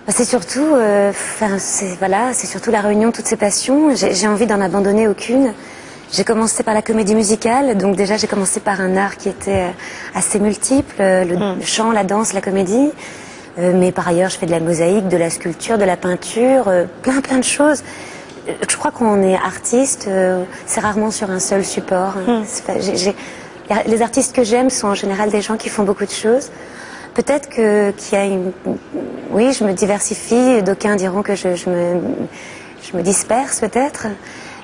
C'est surtout, c'est surtout la réunion de toutes ces passions. J'ai envie d'en abandonner aucune. J'ai commencé par la comédie musicale, donc déjà j'ai commencé par un art qui était assez multiple, le chant, la danse, la comédie. Mais par ailleurs, je fais de la mosaïque, de la sculpture, de la peinture, plein de choses. Je crois qu'on est artiste, c'est rarement sur un seul support. Les artistes que j'aime sont en général des gens qui font beaucoup de choses. Peut-être qu'il y a oui, je me diversifie. D'aucuns diront que je me disperse peut-être.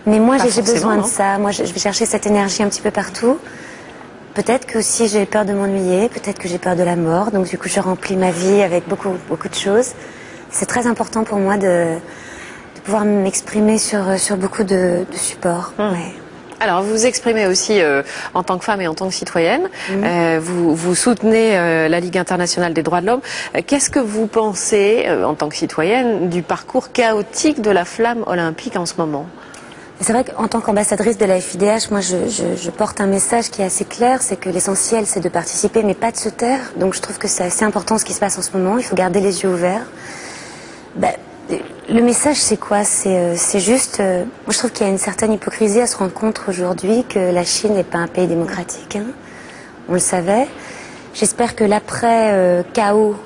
Mais moi, j'ai besoin de ça. Moi, je vais chercher cette énergie un petit peu partout. Peut-être que aussi j'ai peur de m'ennuyer. Peut-être que j'ai peur de la mort. Donc du coup, je remplis ma vie avec beaucoup de choses. C'est très important pour moi de pouvoir m'exprimer sur beaucoup de supports. Ouais. Alors, vous vous exprimez aussi en tant que femme et en tant que citoyenne. Vous soutenez la Ligue internationale des droits de l'homme. Qu'est-ce que vous pensez, en tant que citoyenne, du parcours chaotique de la flamme olympique en ce moment? C'est vrai qu'en tant qu'ambassadrice de la FIDH, moi je porte un message qui est assez clair, c'est que l'essentiel c'est de participer mais pas de se taire. Donc je trouve que c'est assez important ce qui se passe en ce moment, il faut garder les yeux ouverts. Le message c'est quoi? C'est juste, moi je trouve qu'il y a une certaine hypocrisie à se rendre compte aujourd'hui que la Chine n'est pas un pays démocratique. Hein. On le savait. J'espère que l'après chaos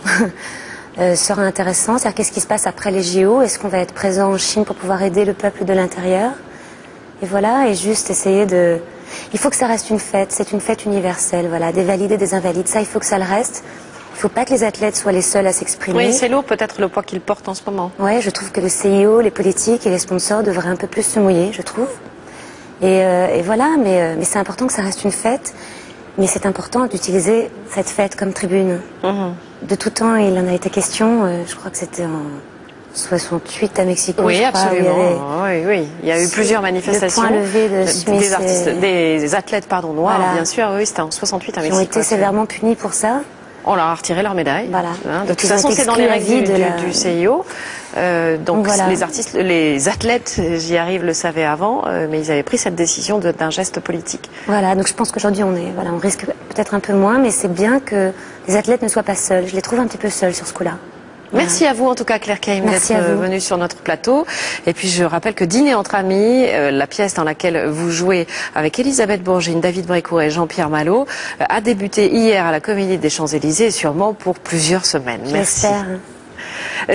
sera intéressant. C'est-à-dire qu'est-ce qui se passe après les JO? Est-ce qu'on va être présent en Chine pour pouvoir aider le peuple de l'intérieur? Et voilà, et juste essayer de... Il faut que ça reste une fête, c'est une fête universelle, voilà, des validés, des invalides, ça il faut que ça le reste. Il ne faut pas que les athlètes soient les seuls à s'exprimer. Oui, c'est lourd peut-être le poids qu'ils portent en ce moment. Oui, je trouve que le CIO, les politiques et les sponsors devraient un peu plus se mouiller, je trouve. Et voilà, mais c'est important que ça reste une fête, mais c'est important d'utiliser cette fête comme tribune. De tout temps, il en a été question, je crois que c'était en 68 à Mexico. Oui, je crois, absolument. Oui. Il y a eu plusieurs manifestations. Le point levé de Smith des athlètes noirs, voilà. Bien sûr. Oui, c'était en 68 à Mexico. Ils ont été sévèrement punis pour ça. On leur a retiré leur médaille. Voilà. Hein, de toute façon, c'est dans les règles du CIO. Donc voilà. Les athlètes, j'y arrive, le savaient avant, mais ils avaient pris cette décision d'un geste politique. Voilà. Donc je pense qu'aujourd'hui, on risque peut-être un peu moins, mais c'est bien que les athlètes ne soient pas seuls. Je les trouve un petit peu seuls sur ce coup-là. Merci à vous, en tout cas, Claire Caïm, d'être venue sur notre plateau. Et puis, je rappelle que Dîner entre amis, la pièce dans laquelle vous jouez avec Elisabeth Bourgine, David Brécourt et Jean-Pierre Malo, a débuté hier à la Comédie des Champs-Élysées et sûrement pour plusieurs semaines. Merci.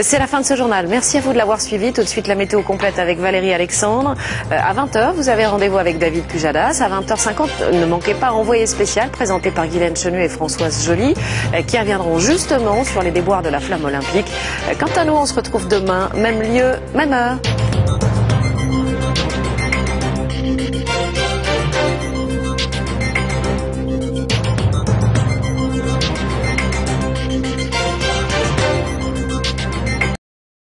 C'est la fin de ce journal. Merci à vous de l'avoir suivi. Tout de suite, la météo complète avec Valérie Alexandre. À 20h, vous avez rendez-vous avec David Pujadas. À 20h50, ne manquez pas Envoyé spécial, présenté par Guylaine Chenu et Françoise Joly, qui reviendront justement sur les déboires de la flamme olympique. Quant à nous, on se retrouve demain, même lieu, même heure.